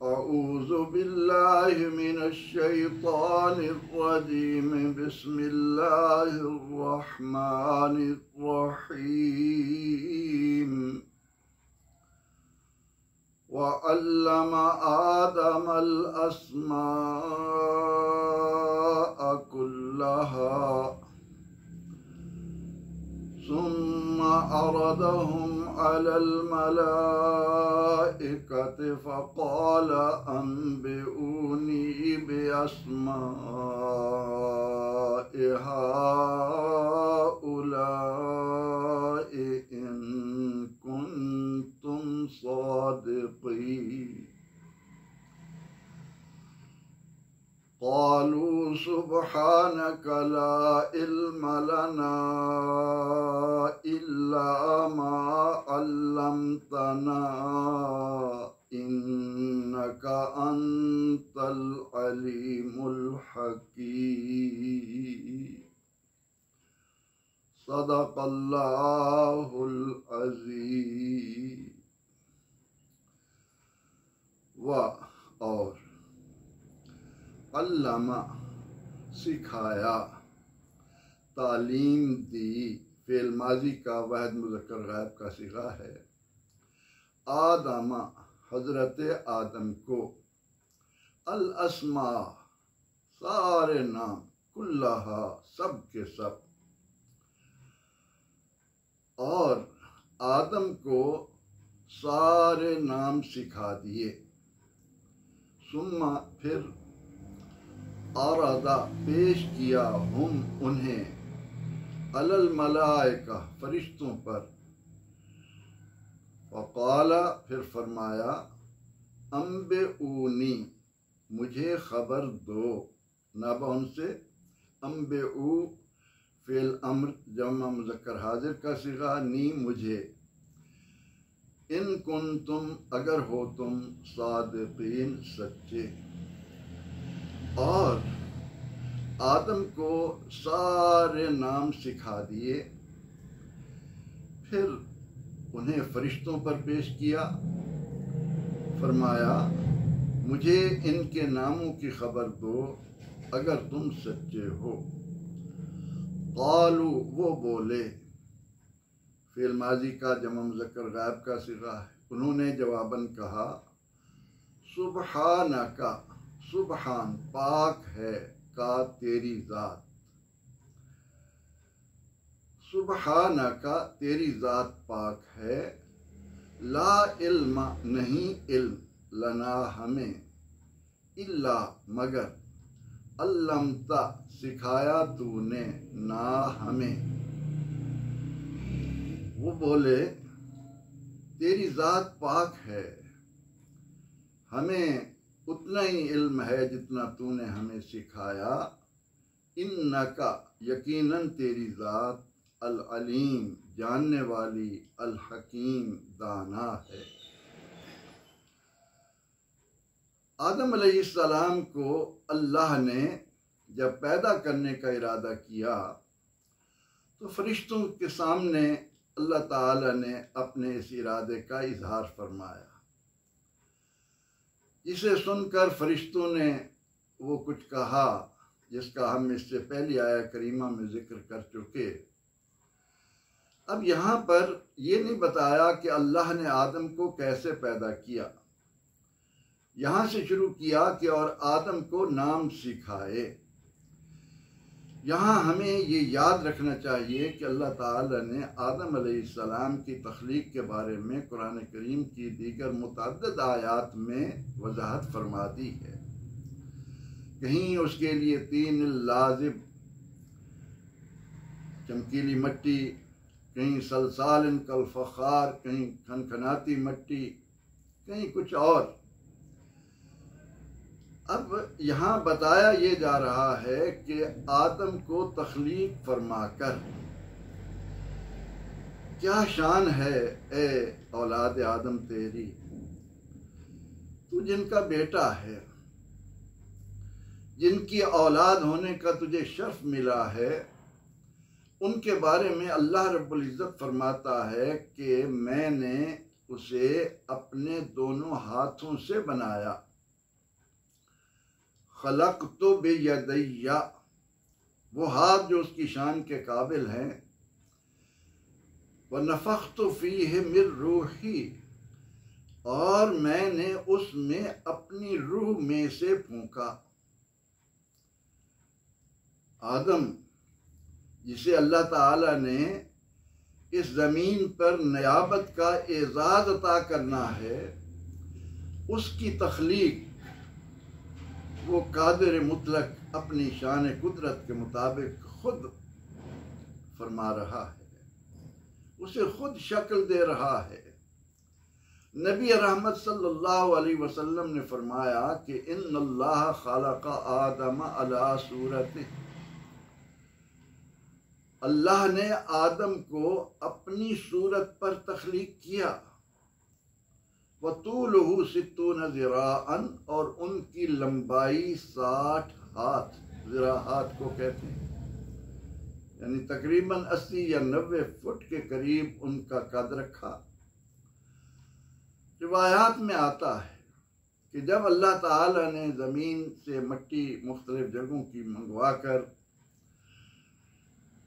अऊज़ु बिल्लाहि मिनश शैतानिर रजीम बिस्मिल्लाहिर रहमानिर रहीम वअल्लमा आदमल अस्माअ कुल्लहा सुम्मा अरदहुम अलल मलाइकति फ़क़ाल अंबिऊनी बिअस्माइ हाउलाइ इन कुन्तुम सादिक़ीन। क़ालू सुब्हानक ला इल्म लना इल्ला मा अल्लमतना इन्नका अंतल अलीमुल हकीम। सदक़ल्लाहुल अज़ीम। और अल्लमा सिखाया, तालीम दी, फ़ेल माजी का वाहिद मुज़क्कर गायब का सिगा है। आदमा हज़रत आदम को, अल अस्मा सारे नाम, कुल्लहा सब के सब, और आदम को सारे नाम सिखा दिए। सुम्मा फिर आरादा पेश किया, हम उन्हें, अलल मलाइका फरिश्तों पर। फ़क़ाला फिर फरमाया, अंबिऊनी मुझे खबर दो। नाबा उनसे, अंबिऊ फ़िल अम्र जमा मुज़क्कर हाजिर का सिगा, नी मुझे, इन कुन्तुम अगर हो तुम, सादिक़ीन सच्चे। और आदम को सारे नाम सिखा दिए, फिर उन्हें फरिश्तों पर पेश किया। फरमाया, मुझे इनके नामों की खबर दो अगर तुम सच्चे हो। क़ालू वो बोले, फ़िल माजी का जमा मुज़क्कर गायब का सिगा है, उन्होंने जवाबन कहा, सुब्हानका सुबहान पाक है का तेरी ज़ात, सुबहानका तेरी ज़ात पाक है, ला इल्म नहीं इल्म, लना हमें, इल्ला मगर, अल्लमता सिखाया तूने, ना हमें। वो बोले, तेरी ज़ात पाक है, हमें उतना ही इल्म है जितना तूने हमें सिखाया। इन्नका यकीनन तेरी ज़ात, अल अलीम जानने वाली, अल हकीम दाना है। आदम अलैहिस्सलाम को अल्लाह ने जब पैदा करने का इरादा किया तो फरिश्तों के सामने अल्लाह ताला ने अपने इस इरादे का इजहार फरमाया, जिसे सुनकर फरिश्तों ने वो कुछ कहा जिसका हम इससे पहली आया करीमा में जिक्र कर चुके। अब यहाँ पर ये नहीं बताया कि अल्लाह ने आदम को कैसे पैदा किया, यहाँ से शुरू किया कि और आदम को नाम सिखाए। यहाँ हमें ये याद रखना चाहिए कि अल्लाह ताला ने आदम अलैहिस्सलाम की तख्लीक के बारे में कुरान करीम की दीगर मुतअद्दिद आयात में वजाहत फरमा दी है। कहीं उसके लिए तीन लाजिब चमकीली मिट्टी, कहीं सलसालन कल फ़खार, कहीं खनखनाती मिट्टी, कहीं कुछ और। अब यहाँ बताया ये जा रहा है कि आदम को तख्लीक फरमाकर क्या शान है ए औलाद आदम तेरी, तू जिनका बेटा है, जिनकी औलाद होने का तुझे शर्फ मिला है, उनके बारे में अल्लाह रब्बुल इज़्ज़त फरमाता है कि मैंने उसे अपने दोनों हाथों से बनाया। खलक़्तु बियदैया, वो हाथ जो उसकी शान के काबिल हैं, व नफ़ख्तु फ़ीहि मिन रूही, और मैंने उसमें अपनी रूह में से फूंका। आदम जिसे अल्लाह ताला ने इस ज़मीन पर नियाबत का एजाज़ अता करना है, उसकी तख्लीक वो कादिर मुतलक अपनी शान कुदरत के मुताबिक खुद फरमा रहा है, उसे खुद शक्ल दे रहा है। नबी रहमत सल्लल्लाहु अलैहि वसल्लम ने फरमाया कि इन्नल्लाह खलक़ आदम अला सूरतिही, अल्लाह ने आदम को अपनी सूरत पर तख्लीक किया। वतूलुहु सित्तून ज़िराअन, और उनकी लंबाई 60 हाथ, ज़िराअत को कहते हैं, यानी तकरीबन 80 या 90 फुट के करीब उनका कद रखा। रिवायात में आता है कि जब अल्लाह ताला ने ज़मीन से मट्टी मुख्तलिफ जगहों की मंगवा कर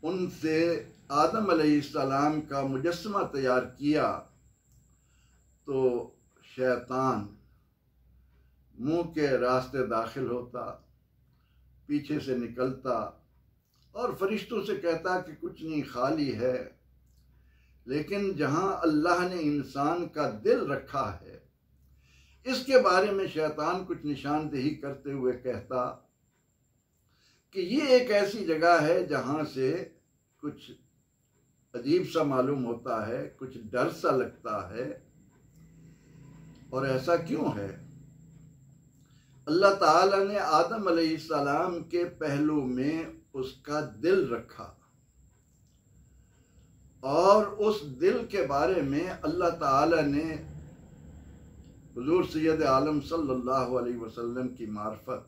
उनसे आदम अलैहिस्सलाम का मुजस्समा तैयार किया, तो शैतान मुंह के रास्ते दाखिल होता, पीछे से निकलता और फरिश्तों से कहता कि कुछ नहीं, खाली है। लेकिन जहां अल्लाह ने इंसान का दिल रखा है, इसके बारे में शैतान कुछ निशानदेही करते हुए कहता कि ये एक ऐसी जगह है जहां से कुछ अजीब सा मालूम होता है, कुछ डर सा लगता है। और ऐसा क्यों है? अल्लाह ताला ने आदम अलैहिस्सलाम के पहलू में उसका दिल रखा, और उस दिल के बारे में अल्लाह ताला ने हुजूर सैयद आलम सल्लल्लाहु अलैहि वसल्लम की मार्फत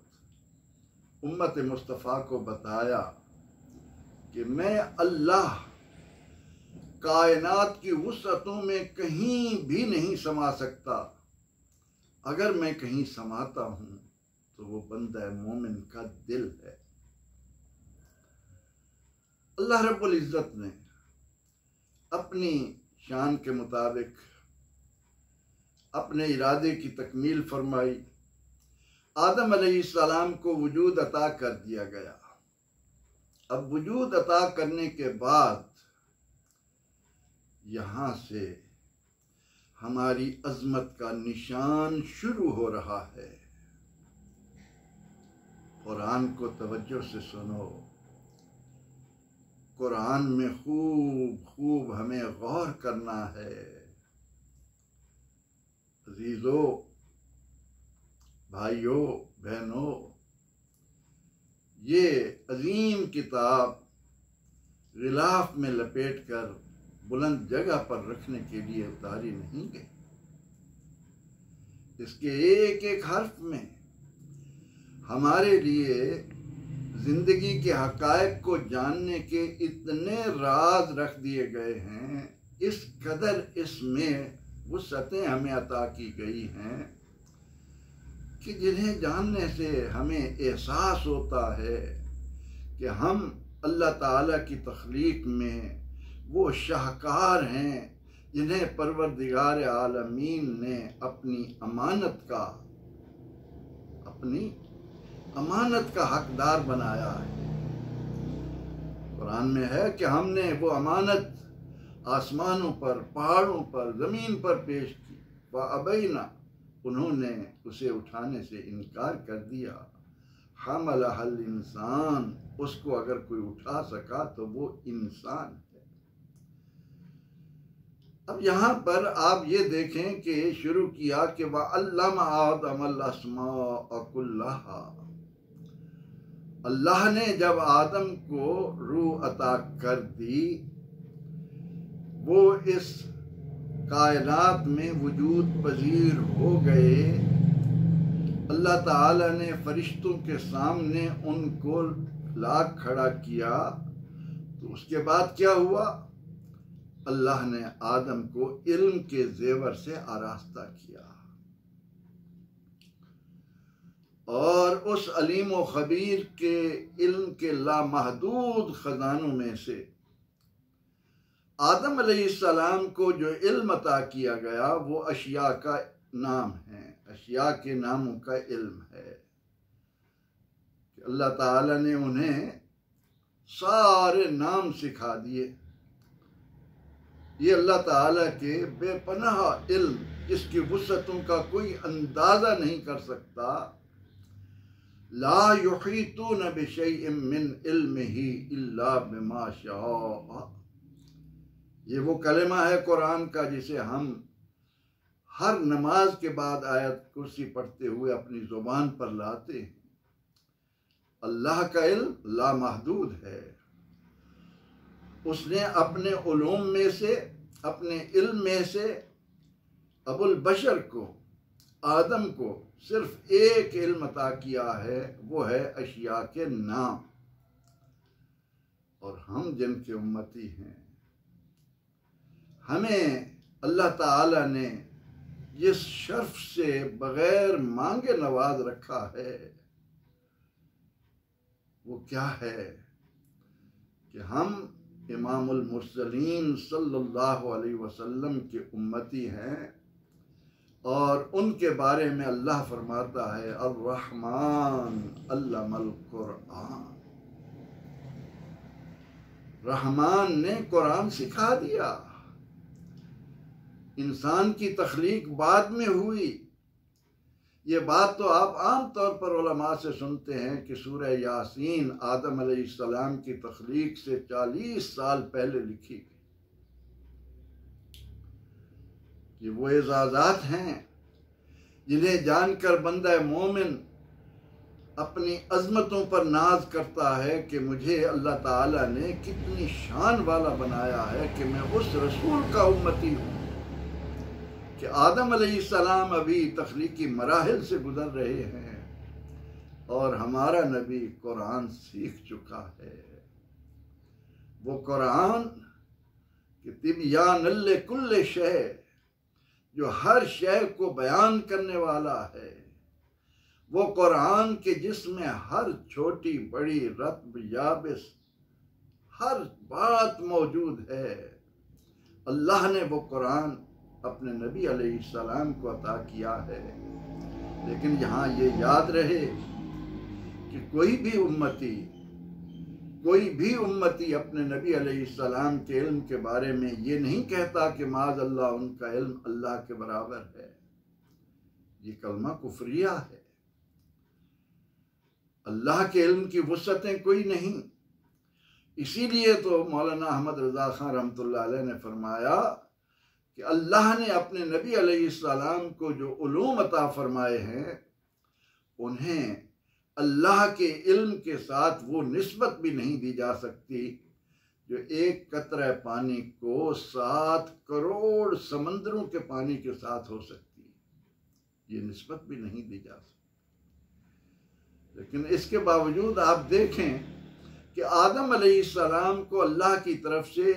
उम्मत मुस्तफ़ा को बताया कि मैं अल्लाह कायनात की वुसअतों में कहीं भी नहीं समा सकता। अगर मैं कहीं समाता हूं तो वो बंदा मोमिन का दिल है। अल्लाह रब्बुल इज़्ज़त ने अपनी शान के मुताबिक अपने इरादे की तकमील फरमाई। आदम अलैहिस्सलाम को वजूद अता कर दिया गया। अब वजूद अता करने के बाद यहाँ से हमारी अजमत का निशान शुरू हो रहा है। कुरान को तवज्जो से सुनो। कुरान में खूब खूब हमें गौर करना है। अजीजों, भाइयों, बहनों, ये अजीम किताब गिलाफ में लपेटकर बुलंद जगह पर रखने के लिए उतारी नहीं गई। इसके एक एक हर्फ में हमारे लिए जिंदगी के हकायक को जानने के इतने राज रख दिए गए हैं, इस कदर इसमें वुसअतें हमें अता की गई हैं कि जिन्हें जानने से हमें एहसास होता है कि हम अल्लाह ताला की तख्लीक में वो शाहकार हैं जिन्हें परवरदिगार आलमीन ने अपनी अमानत का हकदार बनाया है। कुरान में है कि हमने वो अमानत आसमानों पर, पहाड़ों पर, ज़मीन पर पेश की। व अबैना, उन्होंने उसे उठाने से इनकार कर दिया। हमलहल इंसान, उसको अगर कोई उठा सका तो वो इंसान है। अब यहाँ पर आप ये देखें कि शुरू किया कि वअल्लमा आदमल अस्माअ कुल्लहा। अल्लाह ने जब आदम को रूह अता कर दी, वो इस कायनात में वजूद पजीर हो गए। अल्लाह ताला ने फरिश्तों के सामने उनको ला खड़ा किया। तो उसके बाद क्या हुआ? अल्लाह ने आदम को इल्म के जेवर से आरास्ता किया और उस अलीम व खबीर के इल्म के लामहदूद खजानों में से आदम अलैहिस्सलाम को जो इल्म अता किया गया वो अशिया का नाम है, अशिया के नामों का इल्म है कि अल्लाह ताला ने उन्हें सारे नाम सिखा दिए। ये अल्लाह ताला के बेपनाह इल्म, जिसकी वुसअतों का कोई अंदाज़ा नहीं कर सकता। ला युहीतून बिशैइन मिन इल्मिही इल्ला बिमा शाअ। ये वो कलमा है कुरान का जिसे हम हर नमाज के बाद आयत कुर्सी पढ़ते हुए अपनी ज़ुबान पर लाते हैं। अल्लाह का इल्म लामहदूद है। उसने अपने उलूम में से, अपने इल्म में से अबुल बशर को, आदम को सिर्फ एक इल्म अता किया है, वो है अशिया के नाम। और हम जिनके उम्मती हैं, हमें अल्लाह ताला ने जिस शर्फ से बगैर मांगे नवाज रखा है वो क्या है कि हम इमामुल मुरसलीन सल्लल्लाहु अलैहि वसल्लम के उम्मती हैं। और उनके बारे में अल्लाह फरमाता है अर्रहमान अल्लमल कुरान। रहमान ने कुरान सिखा दिया। इंसान की तख्लीक बाद में हुई। ये बात तो आप आम तौर पर उलमा से सुनते हैं कि सूरह यासीन आदम अलैहिस्सलाम की तख्लीक से 40 साल पहले लिखी गई। ये वो एजाज़ात हैं जिन्हें जानकर बंदा मोमिन अपनी अज़मतों पर नाज करता है कि मुझे अल्लाह ताला ने कितनी शान वाला बनाया है कि मैं उस रसूल का उम्मती हूँ कि आदम अलैहिस्सलाम अभी तख्लीकी मराहिल से गुजर रहे हैं और हमारा नबी कुरान सीख चुका है। वो कुरान कि तिबयान कुल्ले शय, जो हर शय को बयान करने वाला है। वो कुरान के जिसमें हर छोटी बड़ी रत्ब याबिस हर बात मौजूद है। अल्लाह ने वो कुरान अपने नबी अलैहिस्सलाम को अता किया है। लेकिन यहाँ ये याद रहे कि कोई भी उम्मती अपने नबी अलैहिस्सलाम के इल्म के बारे में ये नहीं कहता कि माज़अल्लाह उनका इल्म अल्लाह के बराबर है। ये कलमा कुफरिया है। अल्लाह के इल्म की वुसअतें कोई नहीं। इसीलिए तो मौलाना अहमद रज़ा खान रहमतुल्लाह अलैह ने फरमाया कि अल्लाह ने अपने नबी अलैहिस्सलाम को जो उलूम अता फरमाए हैं, उन्हें अल्लाह के इल्म के साथ वो निस्बत भी नहीं दी जा सकती जो एक कतरा पानी को 7 करोड़ समंदरों के पानी के साथ हो सकती है। ये निस्बत भी नहीं दी जा सकती। लेकिन इसके बावजूद आप देखें कि आदम अलैहिस्सलाम को अल्लाह की तरफ से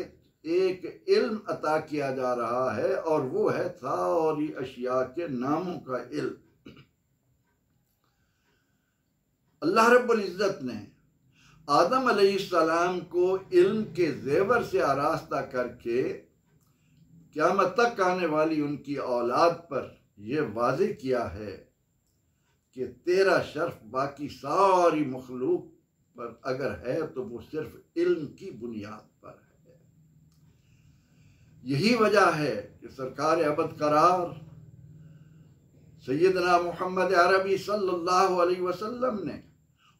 एक इल्म अता किया जा रहा है और वो है सारी अशिया के नामों का इल्म। अल्लाह रब्बुल इज्जत ने आदम अलैहिस्सलाम को इल्म के जेवर से आरास्ता करके क़यामत तक आने वाली उनकी औलाद पर यह वाज़े किया है कि तेरा शर्फ बाकी सारी मखलूक पर अगर है तो वो सिर्फ इल्म की बुनियाद पर है। यही वजह है कि सरकार अबद करार सैयदना मोहम्मद अरबी सल्लल्लाहु अलैहि वसल्लम ने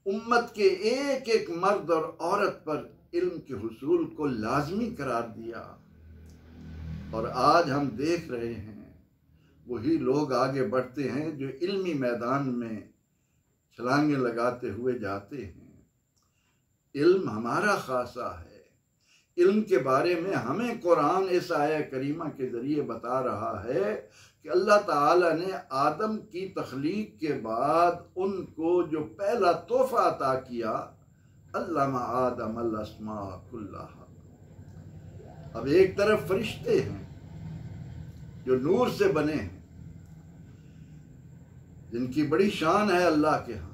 उम्मत के एक एक मर्द और औरत पर इल्म के हुसूल को लाजमी करार दिया। और आज हम देख रहे हैं वही लोग आगे बढ़ते हैं जो इल्मी मैदान में छलांगे लगाते हुए जाते हैं। इल्म हमारा खासा है। इल्म के बारे में हमें कुरान इस आया करीमा के ज़रिए बता रहा है कि अल्लाह ताला ने आदम की तख्लीक के बाद उनको जो पहला तोहफा अता किया, अल्लामा आदम अल अस्मा कुल्लाहा। अब एक तरफ फरिश्ते हैं जो नूर से बने हैं, जिनकी बड़ी शान है अल्लाह के यहाँ,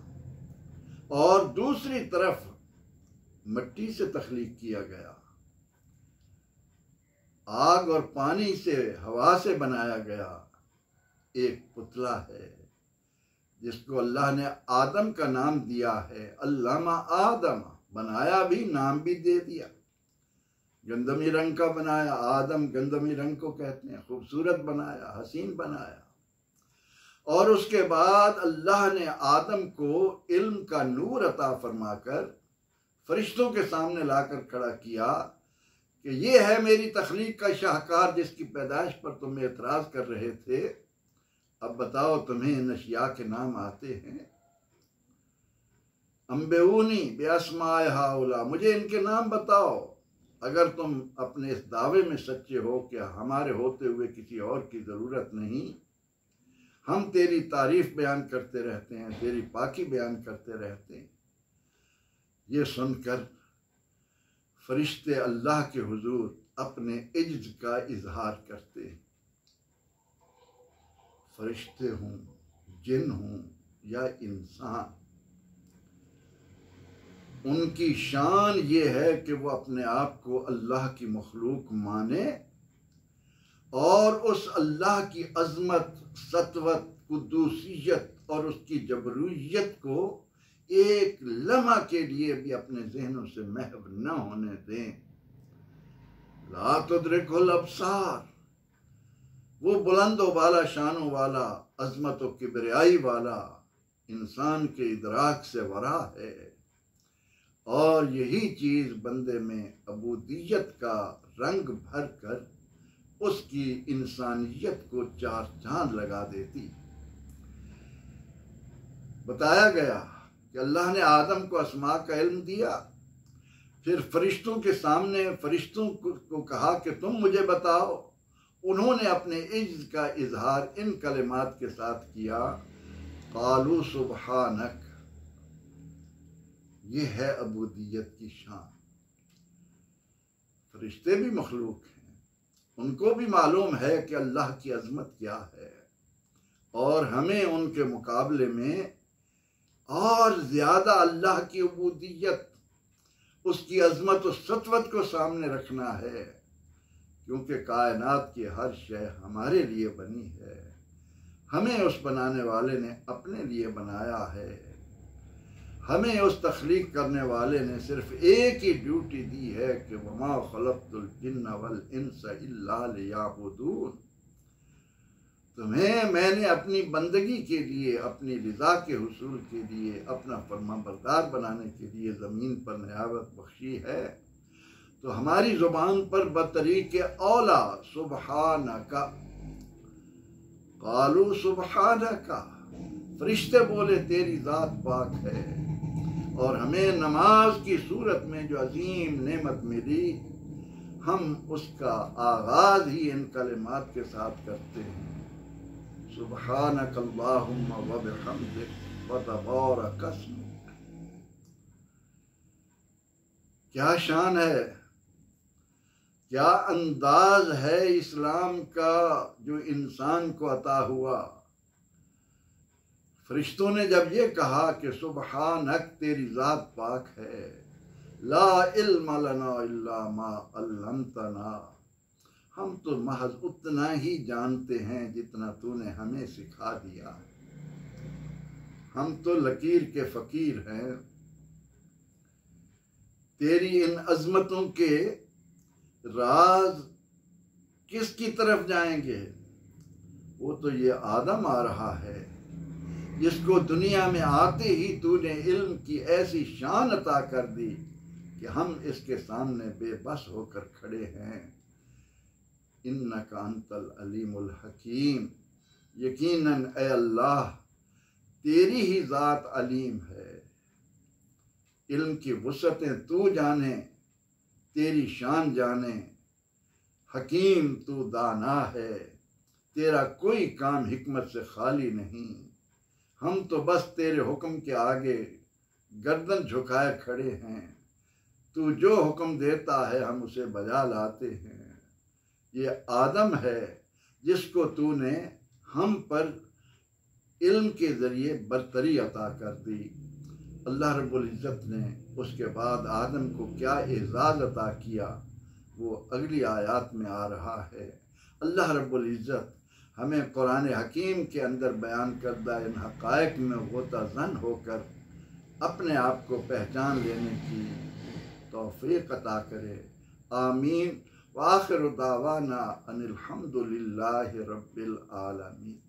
और दूसरी तरफ मिट्टी से तख्लीक किया गया, आग और पानी से, हवा से बनाया गया एक पुतला है जिसको अल्लाह ने आदम का नाम दिया है। अल्लामा आदम, बनाया भी, नाम भी दे दिया। गंदमी रंग का बनाया, आदम गंदमी रंग को कहते हैं। खूबसूरत बनाया, हसीन बनाया। और उसके बाद अल्लाह ने आदम को इल्म का नूर अता फरमाकर फरिश्तों के सामने लाकर खड़ा किया कि ये है मेरी तख्लीक का शाहकार जिसकी पैदाइश पर तुम एतराज़ कर रहे थे। अब बताओ तुम्हें इन अशिया के नाम आते हैं? अम्बेऊनी बेअस्माए हाउला, मुझे इनके नाम बताओ अगर तुम अपने इस दावे में सच्चे हो कि हमारे होते हुए किसी और की ज़रूरत नहीं। हम तेरी तारीफ बयान करते रहते हैं, तेरी पाकी बयान करते रहते हैं। ये सुनकर फरिश्ते अल्लाह के हुजूर अपने इज्ज का इजहार करते हैं। फरिश्ते हों, जिन हों या इंसान, उनकी शान ये है कि वो अपने आप को अल्लाह की मखलूक माने और उस अल्लाह की अज़मत, सतवत, कुद्दूसियत और उसकी जबरूयत को एक लम्हा के लिए भी अपने जहनों से महव न होने दें। ला तुद्रिकुल अब्सार, वो बुलंद वाला, शानों वाला, अज़मत व किबरियाई वाला इंसान के इदराक से वरा है। और यही चीज़ बंदे में अबूदियत का रंग भर कर उसकी इंसानियत को चार चांद लगा देती। बताया गया कि अल्लाह ने आदम को अस्मा का इल्म दिया, फिर फरिश्तों के सामने फरिश्तों को कहा कि तुम मुझे बताओ। उन्होंने अपने इज्ज का इजहार इन कलिमात के साथ किया, क़ालू सुब्हानक। ये है अबूदियत की शान। फरिश्ते भी मखलूक हैं, उनको भी मालूम है कि अल्लाह की अज़मत क्या है, और हमें उनके मुकाबले में और ज़्यादा अल्लाह की अबूदियत, उसकी अज़मत और सतवत को सामने रखना है, क्योंकि कायनात की हर शय हमारे लिए बनी है। हमें उस बनाने वाले ने अपने लिए बनाया है। हमें उस तख्लीक करने वाले ने सिर्फ एक ही ड्यूटी दी है कि वमा खलक़तुल जिन्न वल इंस इल्ला लियअबुदून। तुम्हें मैंने अपनी बंदगी के लिए, अपनी रिज़ा के हुसूल के लिए, अपना फरमाबरदार बनाने के लिए ज़मीन पर नियामत बख्शी है। तो हमारी ज़ुबान पर बतरीक़ औला सुब्हानका, क़ालू सुब्हानका, फरिश्ते बोले तेरी ज़ात पाक है। और हमें नमाज की सूरत में जो अजीम नेमत मिली, हम उसका आगाज़ ही इन कलिमात के साथ करते हैं, सुब्हानक अल्लाहुम्मा व बिहम्दिक व तबारक अस्मुक। क्या शान है, क्या अंदाज है इस्लाम का जो इंसान को अता हुआ। फरिश्तों ने जब ये कहा कि सुब्हानक, तेरी ज़ात पाक है, ला इल्म लना इल्ला मा अल्लमतना, हम तो महज उतना ही जानते हैं जितना तूने हमें सिखा दिया। हम तो लकीर के फ़कीर हैं। तेरी इन अज़मतों के राज किसकी तरफ जाएंगे? वो तो ये आदम आ रहा है जिसको दुनिया में आते ही तूने इल्म की ऐसी शान अता कर दी कि हम इसके सामने बेबस होकर खड़े हैं। इन्नका अंतल अलीमुल हकीम, यकीनन ए अल्लाह तेरी ही ज़ात अलीम है। इल्म की वुसअतें तू जाने, तेरी शान जाने। हकीम तू दाना है, तेरा कोई काम हिकमत से खाली नहीं। हम तो बस तेरे हुक्म के आगे गर्दन झुकाए खड़े हैं। तू जो हुक्म देता है हम उसे बजा लाते हैं। ये आदम है जिसको तूने हम पर इल्म के ज़रिए बरतरी अता कर दी। अल्लाह रब्बुल इज़्ज़त ने उसके बाद आदम को क्या एज़ाज़ अता किया वो अगली आयत में आ रहा है। अल्लाह रब्बुल इज़्ज़त हमें कुरान हकीम के अंदर बयान करदा इन हक़ाइक़ में गोता ज़न होकर अपने आप को पहचान लेने की तौफ़ीक़ अता करे। आमीन। व आखिरु दावाना अनिल हम्दुलिल्लाहि रब्बिल आलमीन।